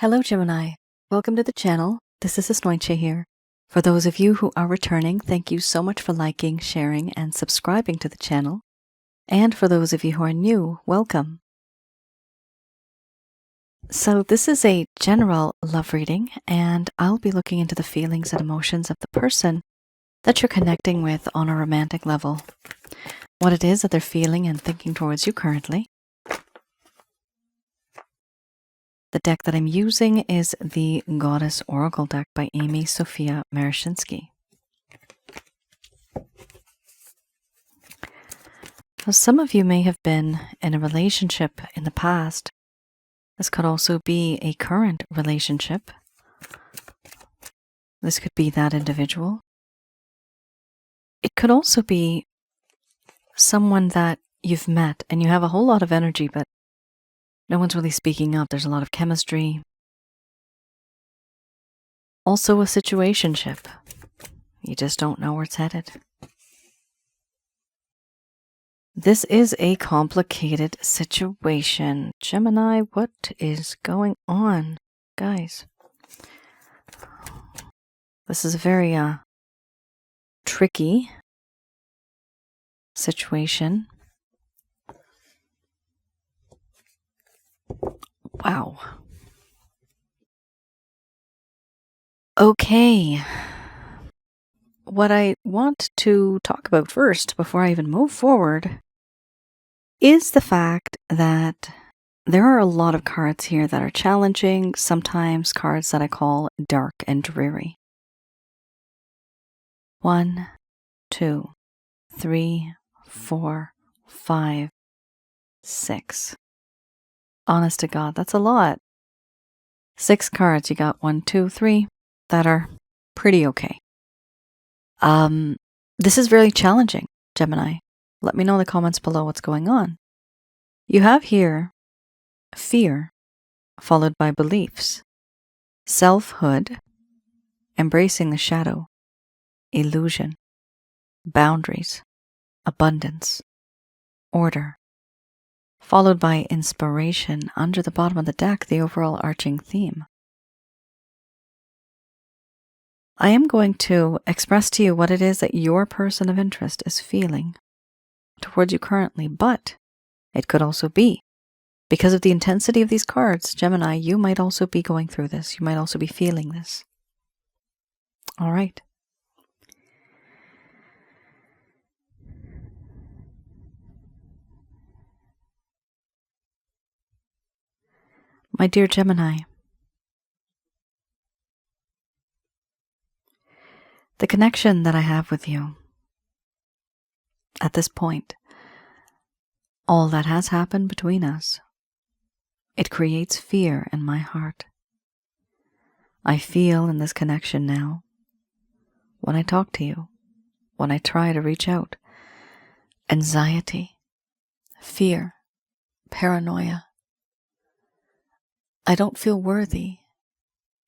Hello, Gemini. Welcome to the channel. This is Asnointia here. For those of you who are returning, thank you so much for liking, sharing, and subscribing to the channel. And for those of you who are new, welcome. So this is a general love reading, and I'll be looking into the feelings and emotions of the person that you're connecting with on a romantic level. What it is that they're feeling and thinking towards you currently. The deck that I'm using is the Goddess Oracle deck by Amy Sophia Marashinsky. So some of you may have been in a relationship in the past. This could also be a current relationship. This could be that individual. It could also be someone that you've met and you have a whole lot of energy, but no one's really speaking up. There's a lot of chemistry. Also a situationship. You just don't know where it's headed. This is a complicated situation. Gemini, what is going on? Guys, this is a very tricky situation. Wow. Okay. What I want to talk about first, before I even move forward, is the fact that there are a lot of cards here that are challenging, sometimes cards that I call dark and dreary. 1, 2, 3, 4, 5, 6. Honest to God, that's a lot. 6 cards. You got 1, 2, 3 that are pretty okay. This is very challenging, Gemini. Let me know in the comments below what's going on. You have here fear, followed by beliefs, selfhood, embracing the shadow, illusion, boundaries, abundance, order, followed by inspiration under the bottom of the deck, the overall arching theme. I am going to express to you what it is that your person of interest is feeling towards you currently, but it could also be, because of the intensity of these cards, Gemini, you might also be going through this. You might also be feeling this. All right. My dear Gemini, the connection that I have with you at this point, all that has happened between us, it creates fear in my heart. I feel in this connection now, when I talk to you, when I try to reach out, anxiety, fear, paranoia. I don't feel worthy.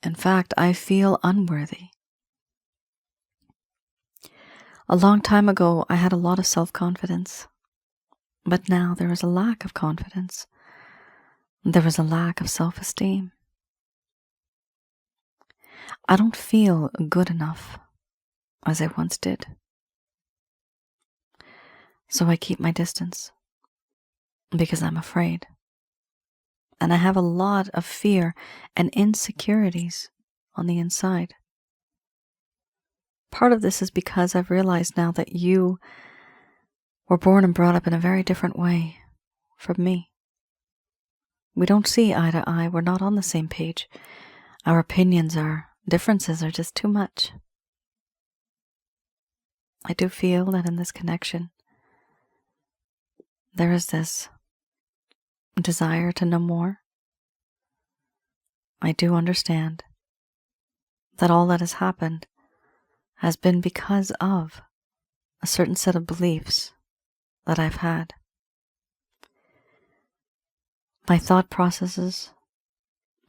In fact, I feel unworthy. A long time ago, I had a lot of self-confidence, but now there is a lack of confidence. There is a lack of self-esteem. I don't feel good enough as I once did. So I keep my distance because I'm afraid. And I have a lot of fear and insecurities on the inside. Part of this is because I've realized now that you were born and brought up in a very different way from me. We don't see eye to eye. We're not on the same page. Our opinions, our differences are just too much. I do feel that in this connection, there is this desire to know more. I do understand that all that has happened has been because of a certain set of beliefs that I've had. My thought processes,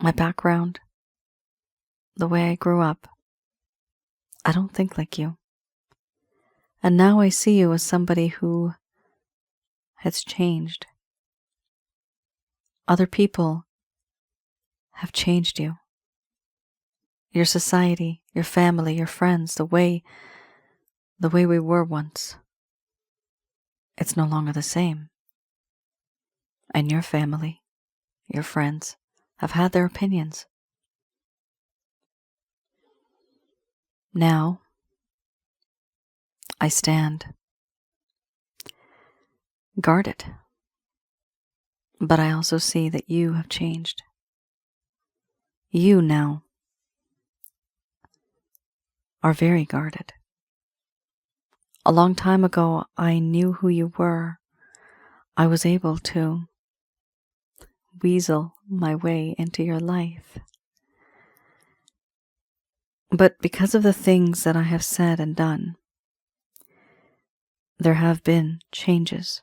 my background, the way I grew up. I don't think like you. And now I see you as somebody who has changed. Other people have changed you. Your society, your family, your friends, the way we were once. It's no longer the same. And your family, your friends, have had their opinions. Now, I stand guarded, but I also see that you have changed. You now are very guarded. A long time ago, I knew who you were. I was able to weasel my way into your life. But because of the things that I have said and done, there have been changes.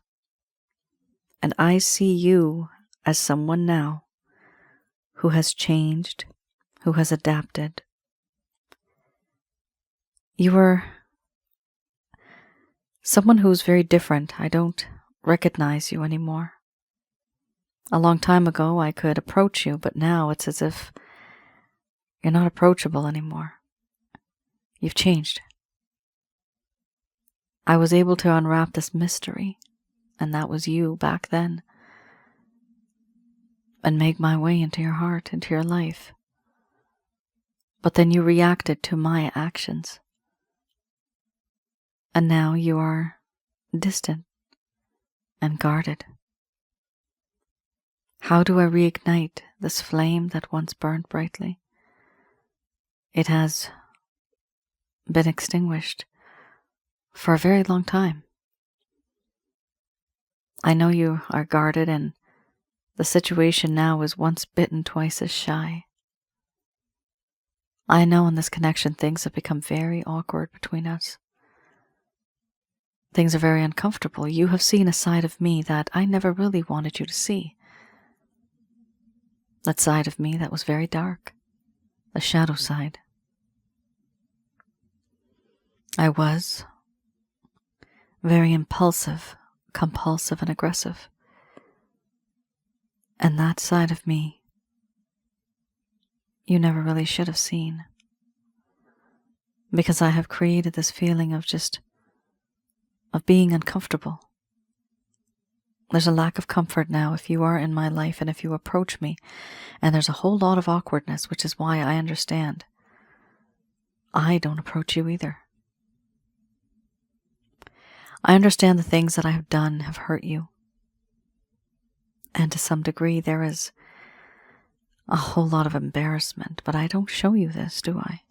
And I see you as someone now who has changed, who has adapted. You are someone who's very different. I don't recognize you anymore. A long time ago, I could approach you, but now it's as if you're not approachable anymore. You've changed. I was able to unwrap this mystery, and that was you back then, and make my way into your heart, into your life. But then you reacted to my actions. And now you are distant and guarded. How do I reignite this flame that once burned brightly? It has been extinguished for a very long time. I know you are guarded, and the situation now is once bitten, twice as shy. I know in this connection things have become very awkward between us. Things are very uncomfortable. You have seen a side of me that I never really wanted you to see. That side of me that was very dark, the shadow side. I was very impulsive, compulsive, and aggressive. And that side of me, you never really should have seen. Because I have created this feeling of being uncomfortable. There's a lack of comfort now if you are in my life and if you approach me, and there's a whole lot of awkwardness, which is why I understand. I don't approach you either. I understand the things that I have done have hurt you. And to some degree there is a whole lot of embarrassment, but I don't show you this, do I?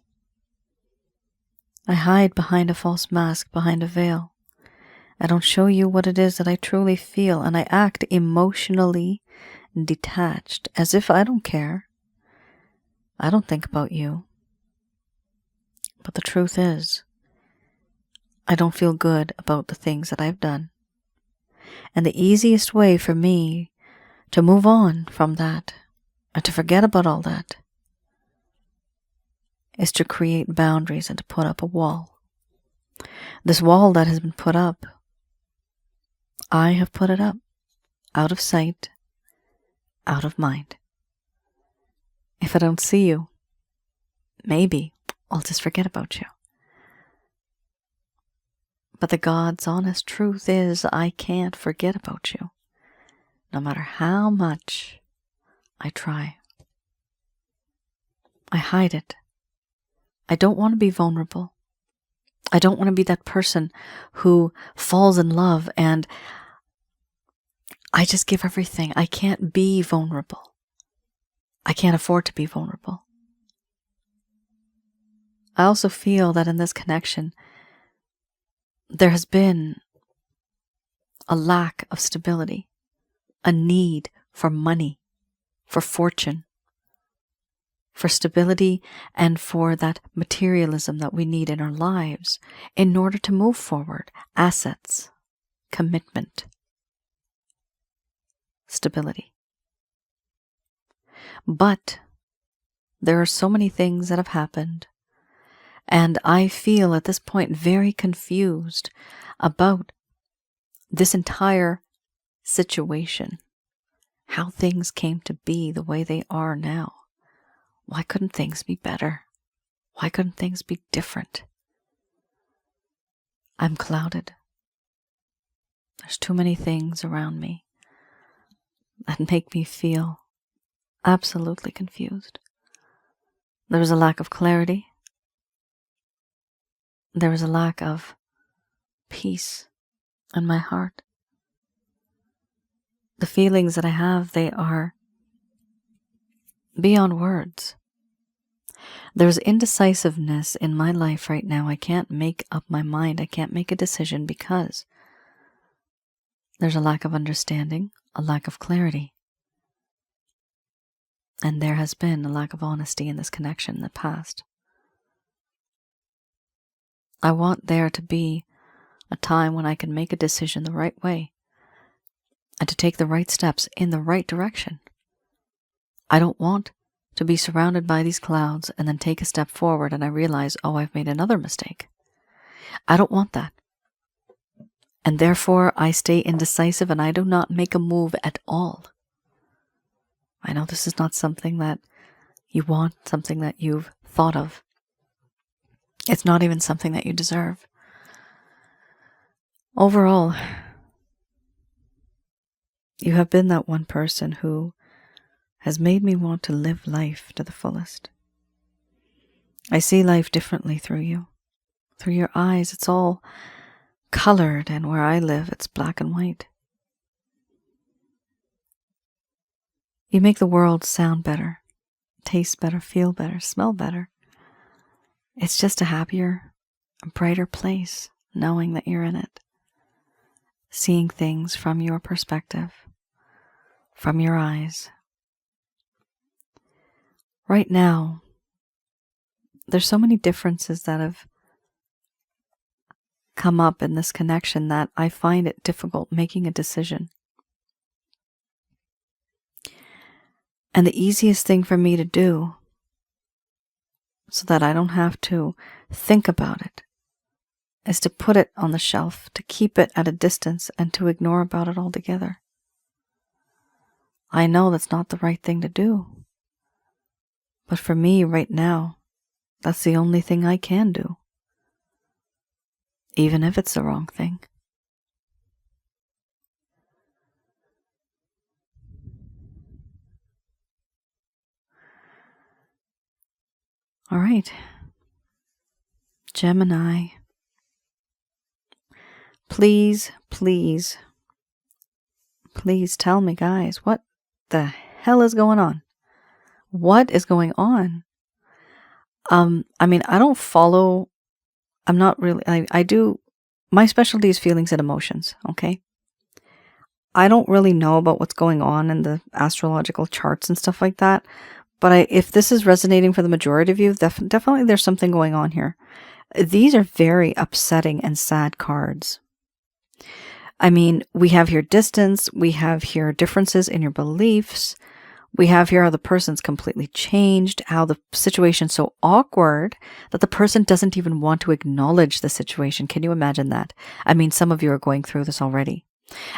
I hide behind a false mask, behind a veil. I don't show you what it is that I truly feel, and I act emotionally detached, as if I don't care. I don't think about you. But the truth is, I don't feel good about the things that I've done. And the easiest way for me to move on from that and to forget about all that is to create boundaries and to put up a wall. This wall that has been put up, I have put it up, out of sight, out of mind. If I don't see you, maybe I'll just forget about you. But the God's honest truth is I can't forget about you, no matter how much I try. I hide it. I don't want to be vulnerable. I don't want to be that person who falls in love and I just give everything. I can't be vulnerable. I can't afford to be vulnerable. I also feel that in this connection, there has been a lack of stability, a need for money, for fortune, for stability, and for that materialism that we need in our lives in order to move forward. Assets, commitment, stability. But there are so many things that have happened, and I feel at this point very confused about this entire situation, how things came to be the way they are now. Why couldn't things be better? Why couldn't things be different? I'm clouded. There's too many things around me that make me feel absolutely confused. There is a lack of clarity. There is a lack of peace in my heart. The feelings that I have, they are beyond words. There's indecisiveness in my life right now. I can't make up my mind. I can't make a decision because there's a lack of understanding, a lack of clarity. And there has been a lack of honesty in this connection in the past. I want there to be a time when I can make a decision the right way and to take the right steps in the right direction. I don't want to be surrounded by these clouds and then take a step forward and I realize, oh, I've made another mistake. I don't want that. And therefore, I stay indecisive and I do not make a move at all. I know this is not something that you want, something that you've thought of. It's not even something that you deserve. Overall, you have been that one person who has made me want to live life to the fullest. I see life differently through you. Through your eyes, it's all colored, and where I live, it's black and white. You make the world sound better, taste better, feel better, smell better. It's just a happier, a brighter place knowing that you're in it. Seeing things from your perspective, from your eyes. Right now, there's so many differences that have come up in this connection that I find it difficult making a decision. And the easiest thing for me to do, so that I don't have to think about it, is to put it on the shelf, to keep it at a distance, and to ignore about it altogether. I know that's not the right thing to do. But for me right now, that's the only thing I can do. Even if it's the wrong thing. All right. Gemini. Please, please, please tell me, guys, what the hell is going on? What is going on? I mean, I don't follow, I'm not really, I do, my specialty is feelings and emotions, okay? I don't really know about what's going on in the astrological charts and stuff like that, but if this is resonating for the majority of you, definitely there's something going on here. These are very upsetting and sad cards. I mean, we have here distance, we have here differences in your beliefs, we have here how the person's completely changed, how the situation's so awkward that the person doesn't even want to acknowledge the situation. Can you imagine that? I mean, some of you are going through this already.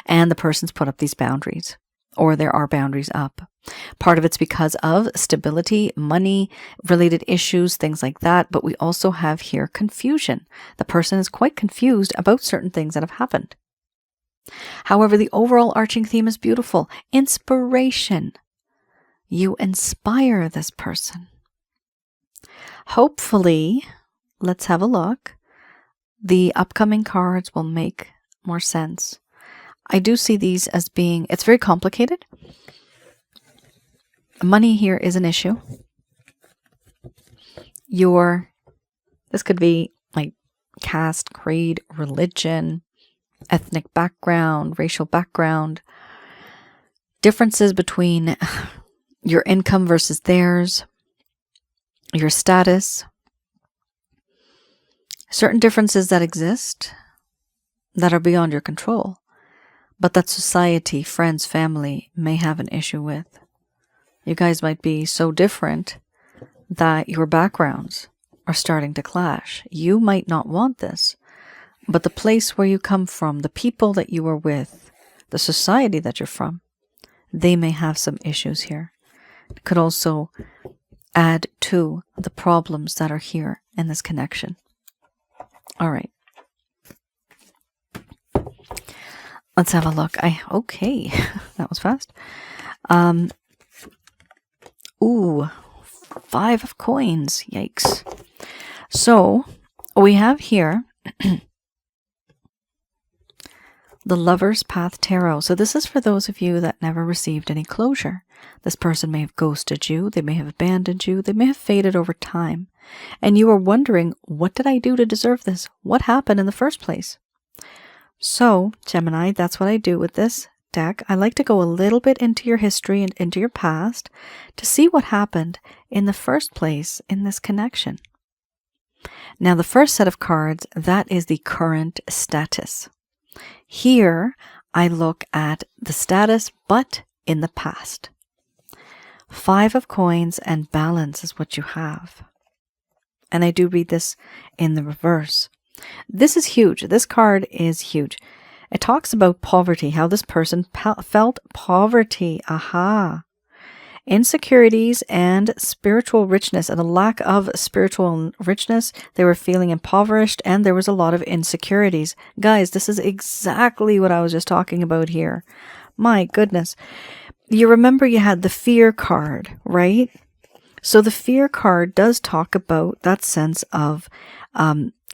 And the person's put up these boundaries, or there are boundaries up. Part of it's because of stability, money, related issues, things like that. But we also have here confusion. The person is quite confused about certain things that have happened. However, the overall arching theme is beautiful. Inspiration. You inspire this person. Hopefully, let's have a look. The upcoming cards will make more sense. I do see these as being, it's very complicated. Money here is an issue. This could be like caste, creed, religion, ethnic background, racial background, differences between your income versus theirs, your status, certain differences that exist that are beyond your control, but that society, friends, family may have an issue with. You guys might be so different that your backgrounds are starting to clash. You might not want this, but the place where you come from, the people that you are with, the society that you're from, they may have some issues here. It could also add to the problems that are here in this connection. All right. Let's have a look. Okay, that was fast. Ooh, 5 of coins. Yikes. So we have here the Lover's Path Tarot. So this is for those of you that never received any closure. This person may have ghosted you. They may have abandoned you. They may have faded over time. And you are wondering, what did I do to deserve this? What happened in the first place? So, Gemini, that's what I do with this deck. I like to go a little bit into your history and into your past to see what happened in the first place in this connection. Now, the first set of cards, that is the current status. Here, I look at the status, but in the past. 5 of coins and balance is what you have. And I do read this in the reverse. This is huge. This card is huge. It talks about poverty, how this person felt poverty. Aha. Insecurities and spiritual richness, and a lack of spiritual richness. They were feeling impoverished, and there was a lot of insecurities. Guys, this is exactly what I was just talking about here. My goodness. You remember you had the fear card, right? So the fear card does talk about that sense of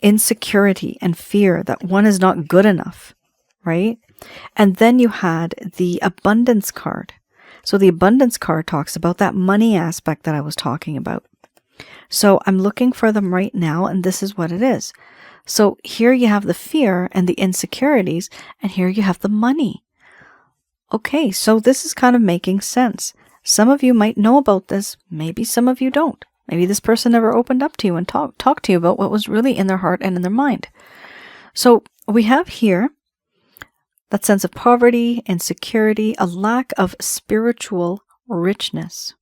insecurity and fear that one is not good enough, right? And then you had the abundance card. So the abundance card talks about that money aspect that I was talking about. So I'm looking for them right now, and this is what it is. So here you have the fear and the insecurities, and here you have the money. Okay, so this is kind of making sense. Some of you might know about this, maybe some of you don't. Maybe this person never opened up to you and talked to you about what was really in their heart and in their mind. So we have here that sense of poverty, insecurity, a lack of spiritual richness.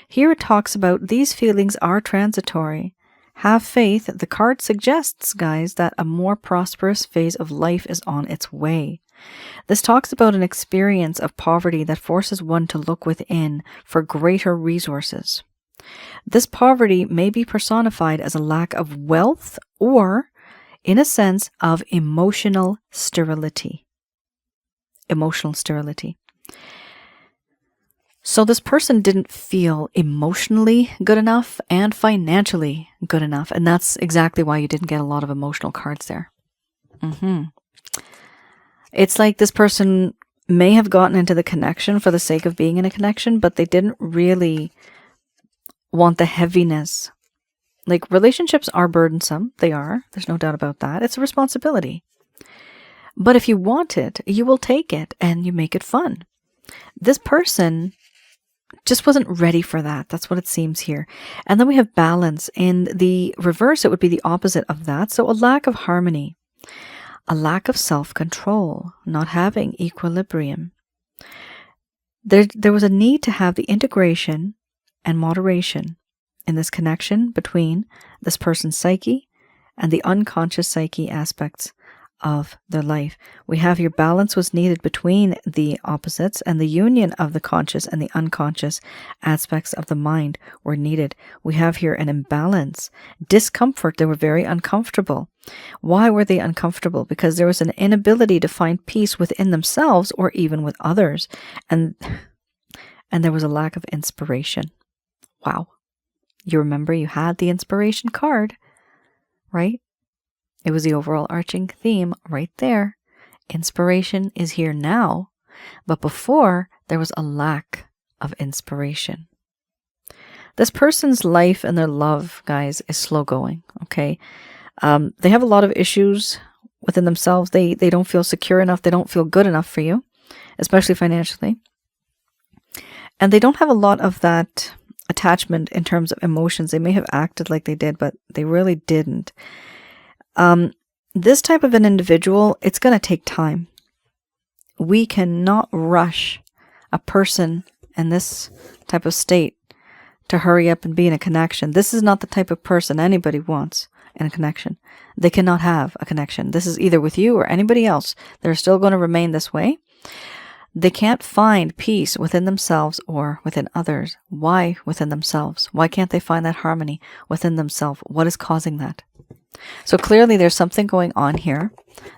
Here it talks about these feelings are transitory. Have faith. The card suggests, guys, that a more prosperous phase of life is on its way. This talks about an experience of poverty that forces one to look within for greater resources. This poverty may be personified as a lack of wealth or, in a sense, of emotional sterility. Emotional sterility. So this person didn't feel emotionally good enough and financially good enough, and that's exactly why you didn't get a lot of emotional cards there. It's like this person may have gotten into the connection for the sake of being in a connection, but they didn't really want the heaviness. Like, relationships are burdensome. They are. There's no doubt about that. It's a responsibility. But if you want it, you will take it and you make it fun. This person just wasn't ready for that. That's what it seems here. And then we have balance. In the reverse, it would be the opposite of that. So a lack of harmony, a lack of self-control, not having equilibrium. There was a need to have the integration and moderation in this connection between this person's psyche and the unconscious psyche aspects of their life. We have your balance was needed between the opposites, and the union of the conscious and the unconscious aspects of the mind were needed. We have here an imbalance, discomfort. They were very uncomfortable. Why were they uncomfortable? Because there was an inability to find peace within themselves or even with others, and there was a lack of inspiration. Wow. You remember you had the inspiration card, right? It was the overall arching theme right there. Inspiration is here now, but before there was a lack of inspiration. This person's life and their love, guys, is slow going, okay? They have a lot of issues within themselves. They don't feel secure enough. They don't feel good enough for you, especially financially. And they don't have a lot of that attachment in terms of emotions. They may have acted like they did, but they really didn't. This type of an individual, it's going to take time. We cannot rush a person in this type of state to hurry up and be in a connection. This is not the type of person anybody wants in a connection. They cannot have a connection. This is either with you or anybody else. They're still going to remain this way. They can't find peace within themselves or within others. Why within themselves? Why can't they find that harmony within themselves? What is causing that? So clearly there's something going on here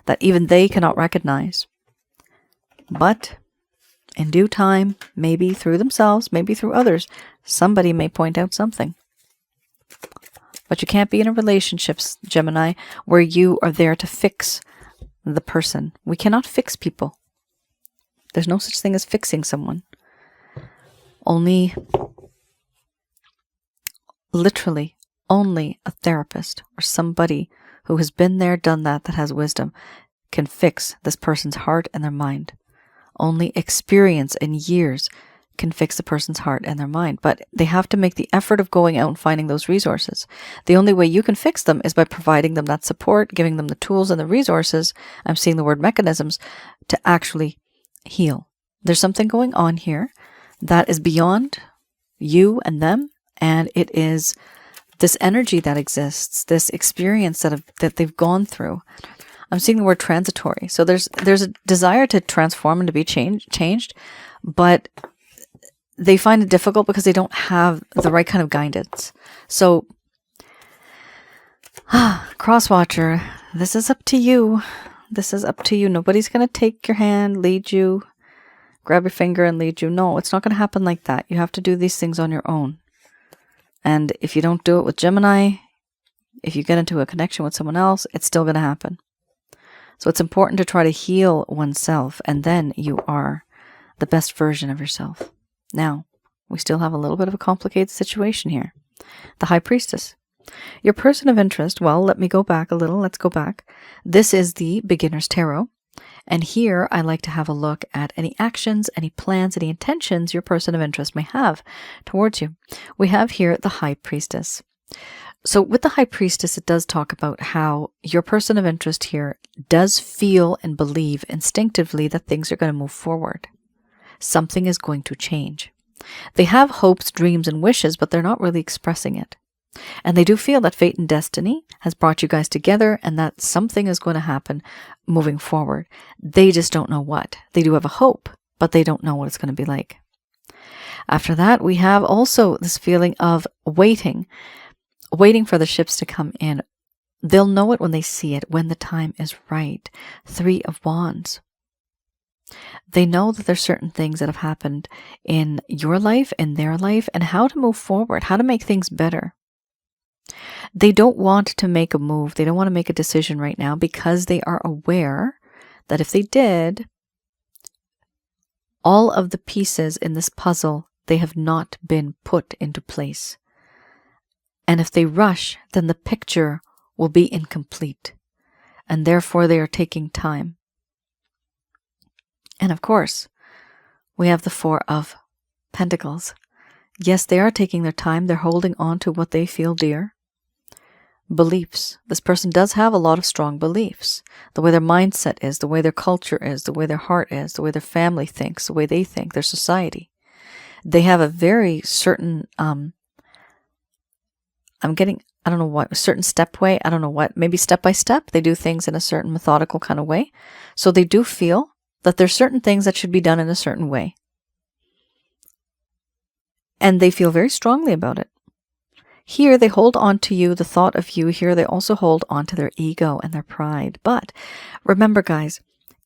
that even they cannot recognize. But in due time, maybe through themselves, maybe through others, somebody may point out something. But you can't be in a relationship, Gemini, where you are there to fix the person. We cannot fix people. There's no such thing as fixing someone. Only, literally, only a therapist or somebody who has been there, done that has wisdom, can fix this person's heart and their mind. Only experience and years can fix a person's heart and their mind. But they have to make the effort of going out and finding those resources. The only way you can fix them is by providing them that support, giving them the tools and the resources, I'm seeing the word mechanisms, to actually heal. There's something going on here that is beyond you and them, and it is this energy that exists, this experience that they've gone through. I'm seeing the word transitory. So there's a desire to transform and to be changed, but they find it difficult because they don't have the right kind of guidance. So, crosswatcher, this is up to you. This is up to you. Nobody's going to take your hand, lead you, grab your finger and lead you. No, it's not going to happen like that. You have to do these things on your own. And if you don't do it with Gemini, if you get into a connection with someone else, it's still going to happen. So it's important to try to heal oneself, and then you are the best version of yourself. Now, we still have a little bit of a complicated situation here. The High Priestess. Your person of interest, well, let me go back a little. Let's go back. This is the Beginner's Tarot. And here I like to have a look at any actions, any plans, any intentions your person of interest may have towards you. We have here the High Priestess. So with the High Priestess, it does talk about how your person of interest here does feel and believe instinctively that things are going to move forward. Something is going to change. They have hopes, dreams, and wishes, but they're not really expressing it. And they do feel that fate and destiny has brought you guys together and that something is going to happen moving forward. They just don't know what. They do have a hope, but they don't know what it's going to be like. After that, we have also this feeling of waiting for the ships to come in. They'll know it when they see it, when the time is right. 3 of Wands. They know that there's certain things that have happened in your life, in their life, and how to move forward, how to make things better. They don't want to make a move. They don't want to make a decision right now because they are aware that if they did, all of the pieces in this puzzle, they have not been put into place. And if they rush, then the picture will be incomplete. And therefore they are taking time. And of course, we have the 4 of Pentacles. Yes, they are taking their time. They're holding on to what they feel dear. Beliefs. This person does have a lot of strong beliefs. The way their mindset is, the way their culture is, the way their heart is, the way their family thinks, the way they think, their society. They have a very certain, I'm getting, I don't know what, a certain step way, I don't know what, maybe step by step. They do things in a certain methodical kind of way. So they do feel that there's certain things that should be done in a certain way. And they feel very strongly about it. Here, they hold on to you, the thought of you. Here, they also hold on to their ego and their pride. But remember, guys,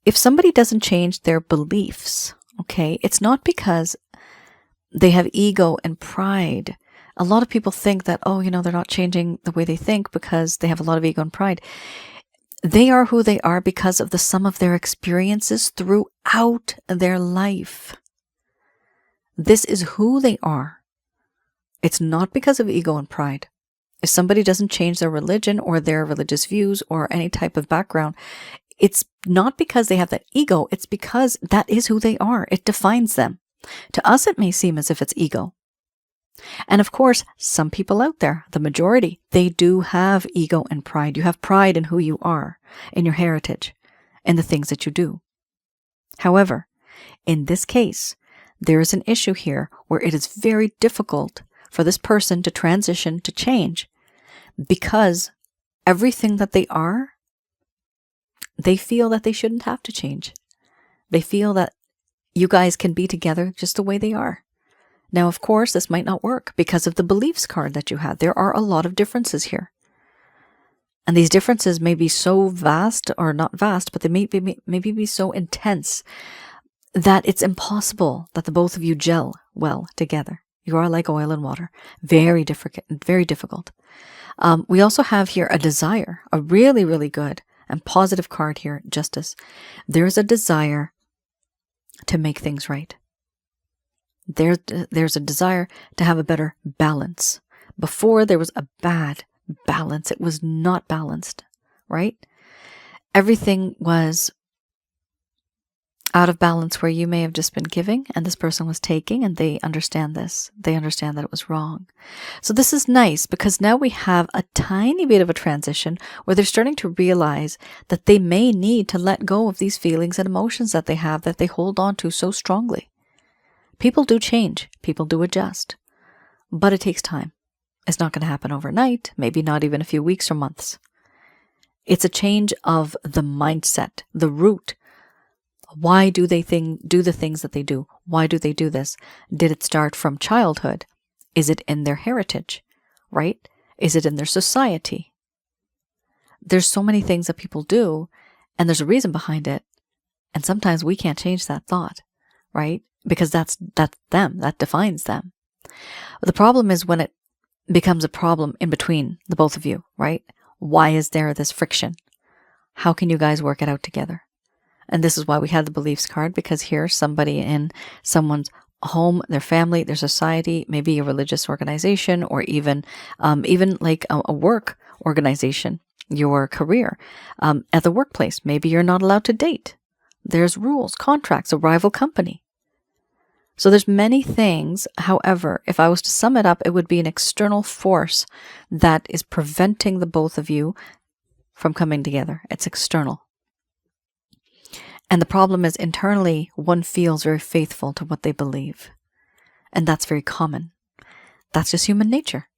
if somebody doesn't change their beliefs, okay, it's not because they have ego and pride. A lot of people think that, oh, they're not changing the way they think because they have a lot of ego and pride. They are who they are because of the sum of their experiences throughout their life. This is who they are. It's not because of ego and pride. If somebody doesn't change their religion or their religious views or any type of background, it's not because they have that ego. It's because that is who they are. It defines them. To us, it may seem as if it's ego. And of course, some people out there, the majority, they do have ego and pride. You have pride in who you are, in your heritage, in the things that you do. However, in this case, there is an issue here where it is very difficult for this person to transition, to change, because everything that they are, they feel that they shouldn't have to change. They feel that You guys can be together just the way they are. Now, of course, this might not work because of the beliefs card that you had. There are a lot of differences here. And these differences may be so vast, or not vast, but they maybe be so intense that it's impossible that the both of you gel well together. You are like oil and water. Very difficult. We also have here a desire, a really, really good and positive card here, Justice. There's a desire to make things right. There's a desire to have a better balance. Before, there was a bad balance. It was not balanced, right? Everything was out of balance, where you may have just been giving and this person was taking, and they understand this. They understand that it was wrong. So this is nice because now we have a tiny bit of a transition where they're starting to realize that they may need to let go of these feelings and emotions that they have, that they hold on to so strongly. People do change. People do adjust. But it takes time. It's not going to happen overnight, maybe not even a few weeks or months. It's a change of the mindset, the root. Why do they do the things that they do? Why do they do this? Did it start from childhood? Is it in their heritage, right? Is it in their society? There's so many things that people do, and there's a reason behind it. And sometimes we can't change that thought, right? Because that's them, that defines them. The problem is when it becomes a problem in between the both of you, right? Why is there this friction? How can you guys work it out together? And this is why we had the beliefs card, because here somebody in someone's home, their family, their society, maybe a religious organization, or even like a work organization, your career, at the workplace, maybe you're not allowed to date. There's rules, contracts, a rival company. So there's many things. However, if I was to sum it up, it would be an external force that is preventing the both of you from coming together. It's external. And the problem is internally, one feels very faithful to what they believe. And that's very common. That's just human nature.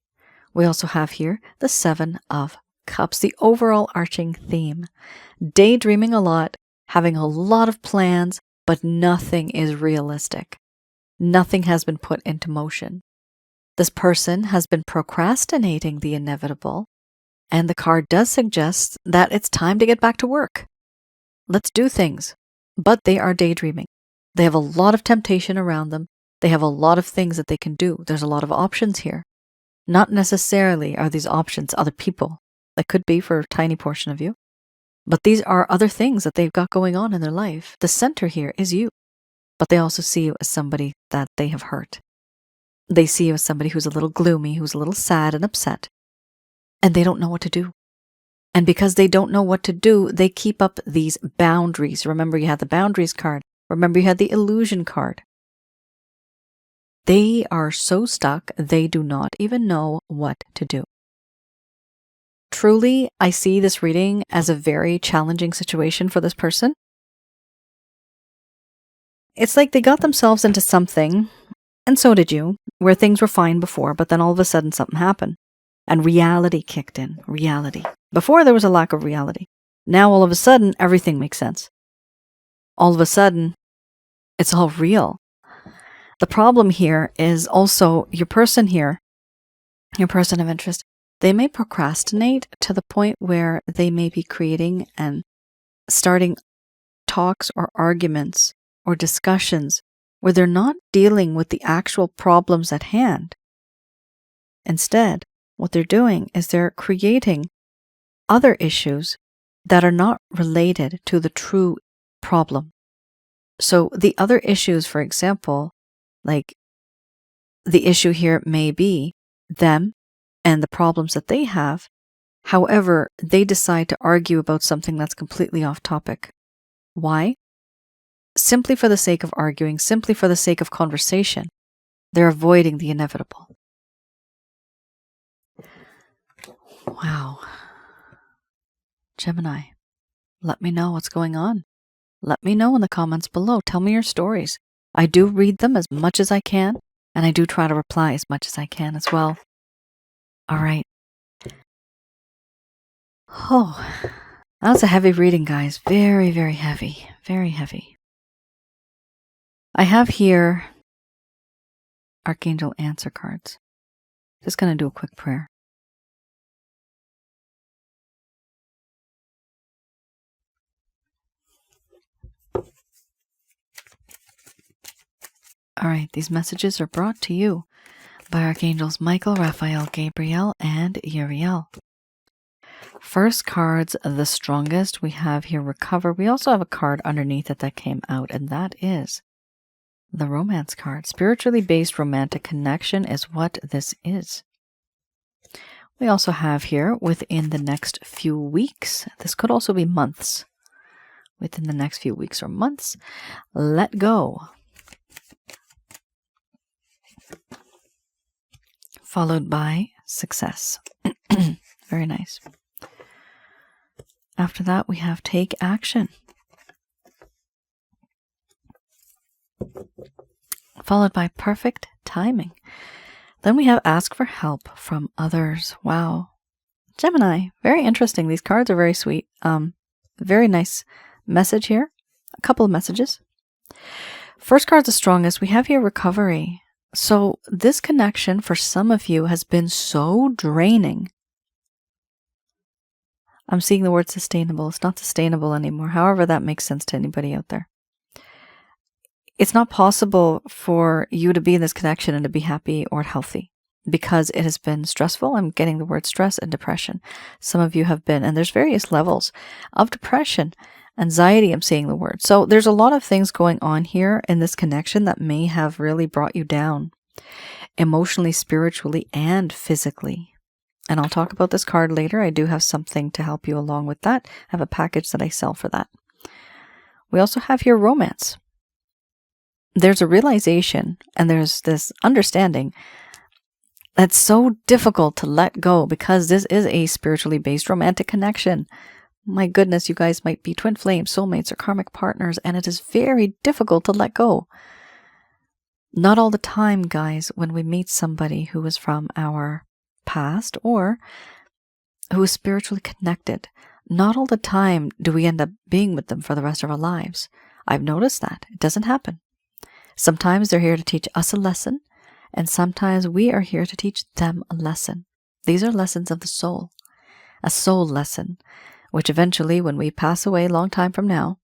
We also have here the 7 of Cups, the overall arching theme. Daydreaming a lot, having a lot of plans, but nothing is realistic. Nothing has been put into motion. This person has been procrastinating the inevitable, and the card does suggest that it's time to get back to work. Let's do things. But they are daydreaming. They have a lot of temptation around them. They have a lot of things that they can do. There's a lot of options here. Not necessarily are these options other people. That could be for a tiny portion of you. But these are other things that they've got going on in their life. The center here is you. But they also see you as somebody that they have hurt. They see you as somebody who's a little gloomy, who's a little sad and upset. And they don't know what to do. And because they don't know what to do, they keep up these boundaries. Remember, you had the boundaries card. Remember, you had the illusion card. They are so stuck, they do not even know what to do. Truly, I see this reading as a very challenging situation for this person. It's like they got themselves into something, and so did you, where things were fine before, but then all of a sudden something happened. And reality kicked in. Reality. Before there was a lack of reality. Now all of a sudden, everything makes sense. All of a sudden, it's all real. The problem here is also your person here, your person of interest, they may procrastinate to the point where they may be creating and starting talks or arguments or discussions where they're not dealing with the actual problems at hand. Instead, what they're doing is they're creating other issues that are not related to the true problem. So the other issues, for example, like the issue here may be them and the problems that they have. However, they decide to argue about something that's completely off topic. Why? Simply for the sake of arguing, simply for the sake of conversation. They're avoiding the inevitable. Wow. Gemini, let me know what's going on. Let me know in the comments below. Tell me your stories. I do read them as much as I can, and I do try to reply as much as I can as well. All right. Oh, that was a heavy reading, guys. Very, very heavy. Very heavy. I have here Archangel answer cards. Just going to do a quick prayer. All right, these messages are brought to you by Archangels Michael, Raphael, Gabriel, and Uriel. First card's the strongest. We have here recover. We also have a card underneath it that came out, and that is the romance card. Spiritually based romantic connection is what this is. We also have here within the next few weeks. This could also be months. Within the next few weeks or months, let go. Followed by success. Very nice. After that, we have take action. Followed by perfect timing. Then we have ask for help from others. Wow. Gemini, very interesting. These cards are very sweet. Very nice message here. A couple of messages. First card's the strongest. We have here recovery. So this connection for some of you has been so draining. I'm seeing the word sustainable. It's not sustainable anymore. However, that makes sense to anybody out there. It's not possible for you to be in this connection and to be happy or healthy because it has been stressful. I'm getting the word stress and depression. Some of you have been, and there's various levels of depression, anxiety. I'm seeing the word. So there's a lot of things going on here in this connection that may have really brought you down emotionally, spiritually, and physically. And I'll talk about this card later. I do have something to help you along with that. I have a package that I sell for that. We also have here romance. There's a realization and there's this understanding that's so difficult to let go because this is a spiritually based romantic connection. My goodness, you guys might be twin flames, soulmates, or karmic partners, and it is very difficult to let go. Not all the time, guys, when we meet somebody who is from our past or who is spiritually connected, not all the time do we end up being with them for the rest of our lives. I've noticed that. It doesn't happen. Sometimes they're here to teach us a lesson, and sometimes we are here to teach them a lesson. These are lessons of the soul, a soul lesson, which eventually, when we pass away a long time from now,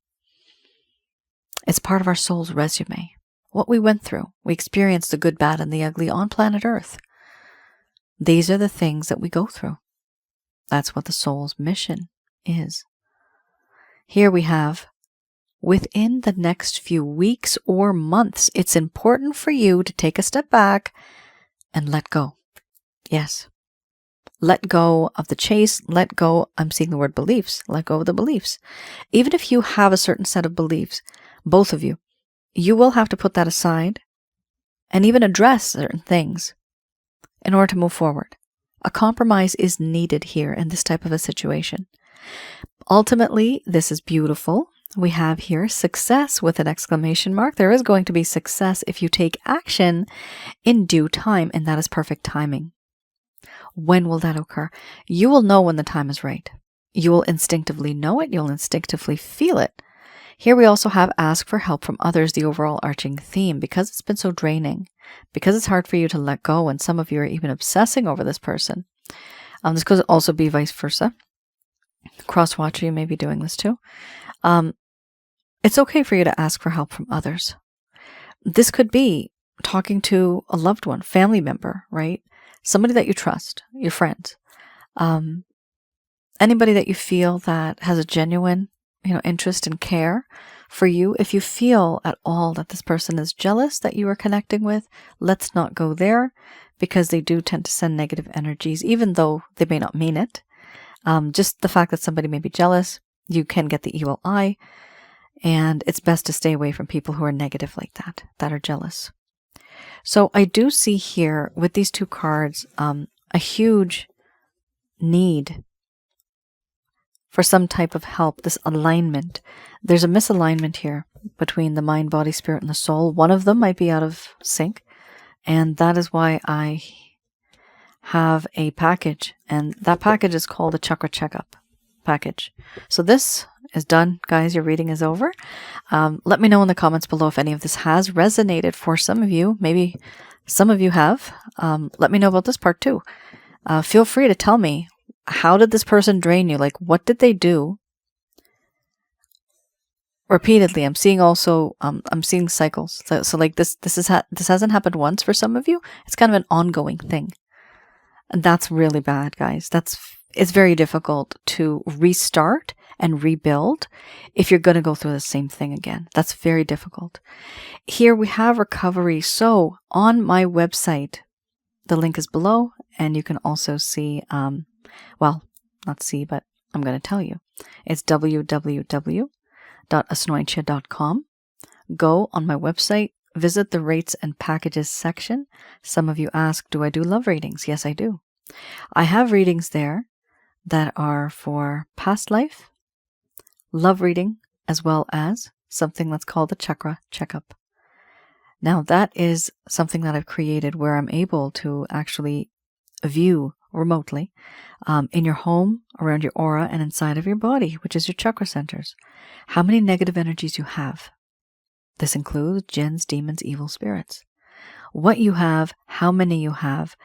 it's part of our soul's resume. What we went through, we experienced the good, bad, and the ugly on planet Earth. These are the things that we go through. That's what the soul's mission is. Here we have, within the next few weeks or months, it's important for you to take a step back and let go. Yes. Let go of the chase. Let go, I'm seeing the word beliefs. Let go of the beliefs. Even if you have a certain set of beliefs, both of you, you will have to put that aside and even address certain things in order to move forward. A compromise is needed here in this type of a situation. Ultimately, this is beautiful. We have here success with an exclamation mark. There is going to be success if you take action in due time, and that is perfect timing. When will that occur? You will know when the time is right. You will instinctively know it. You'll instinctively feel it. Here we also have ask for help from others, the overall arching theme, because it's been so draining, because it's hard for you to let go, and some of you are even obsessing over this person. This could also be vice versa. Cross-watcher, you may be doing this too. It's okay for you to ask for help from others. This could be talking to a loved one, family member, right? Somebody that you trust, your friends. Anybody that you feel that has a genuine, interest and care for you. If you feel at all that this person is jealous that you are connecting with, let's not go there, because they do tend to send negative energies, even though they may not mean it. Just the fact that somebody may be jealous, you can get the evil eye, and it's best to stay away from people who are negative like that are jealous. So I do see here with these two cards, a huge need for some type of help, this alignment. There's a misalignment here between the mind, body, spirit, and the soul. One of them might be out of sync, and that is why I have a package, and that package is called a chakra checkup package. So this is done, guys. Your reading is over. Let me know in the comments below if any of this has resonated for some of you. Maybe some of you have. Let me know about this part too. Feel free to tell me, how did this person drain you? Like, what did they do? Repeatedly, I'm seeing also, I'm seeing cycles. So like this hasn't happened once for some of you. It's kind of an ongoing thing. And that's really bad, guys. It's very difficult to restart and rebuild if you're going to go through the same thing again. That's very difficult. Here we have recovery. So on my website, the link is below, and you can also see, well, not see, but I'm going to tell you. It's www.asnointia.com. Go on my website, visit the rates and packages section. Some of you ask, do I do love readings? Yes, I do. I have readings there that are for past life, love reading, as well as something that's called a chakra checkup. Now, that is something that I've created where I'm able to actually view remotely in your home, around your aura, and inside of your body, which is your chakra centers, how many negative energies you have. This includes jinns, demons, evil spirits. What you have, how many you have,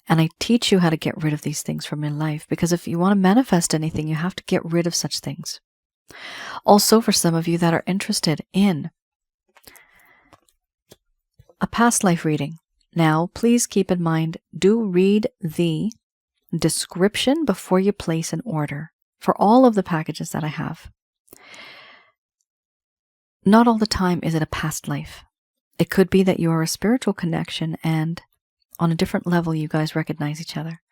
and I teach you how to get rid of these things from your life, because if you want to manifest anything, you have to get rid of such things. Also, for some of you that are interested in a past life reading, now please keep in mind, do read the description before you place an order for all of the packages that I have. Not all the time is it a past life. It could be that you are a spiritual connection and on a different level you guys recognize each other.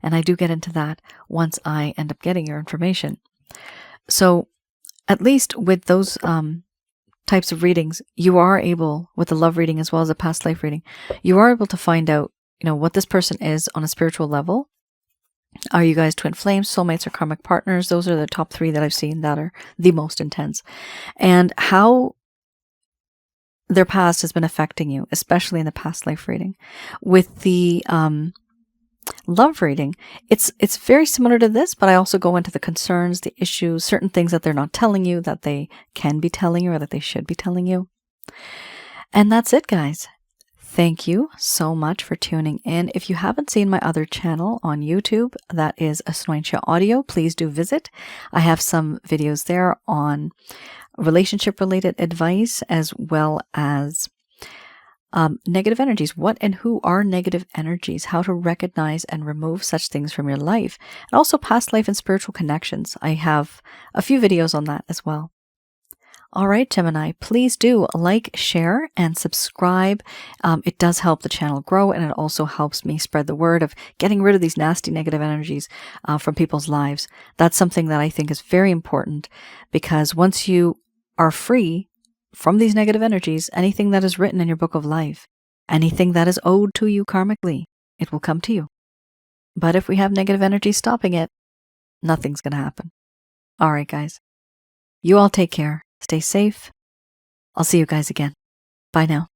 And I do get into that once I end up getting your information. So at least with those types of readings, you are able, with the love reading as well as a past life reading, you are able to find out, what this person is on a spiritual level. Are you guys twin flames, soulmates, or karmic partners? Those are the top 3 that I've seen that are the most intense. And how their past has been affecting you, especially in the past life reading. With the love reading, it's very similar to this, but I also go into the concerns, the issues, certain things that they're not telling you that they can be telling you or that they should be telling you. And that's it, guys. Thank you so much for tuning in. If you haven't seen my other channel on YouTube, that is Asnointia Audio, please do visit. I have some videos there on relationship-related advice, as well as negative energies. What and who are negative energies? How to recognize and remove such things from your life. And also past life and spiritual connections. I have a few videos on that as well. All right, Gemini, please do like, share, and subscribe. It does help the channel grow, and it also helps me spread the word of getting rid of these nasty negative energies from people's lives. That's something that I think is very important, because once you are free from these negative energies, anything that is written in your book of life, anything that is owed to you karmically, it will come to you. But if we have negative energy stopping it, nothing's going to happen. All right, guys. You all take care. Stay safe. I'll see you guys again. Bye now.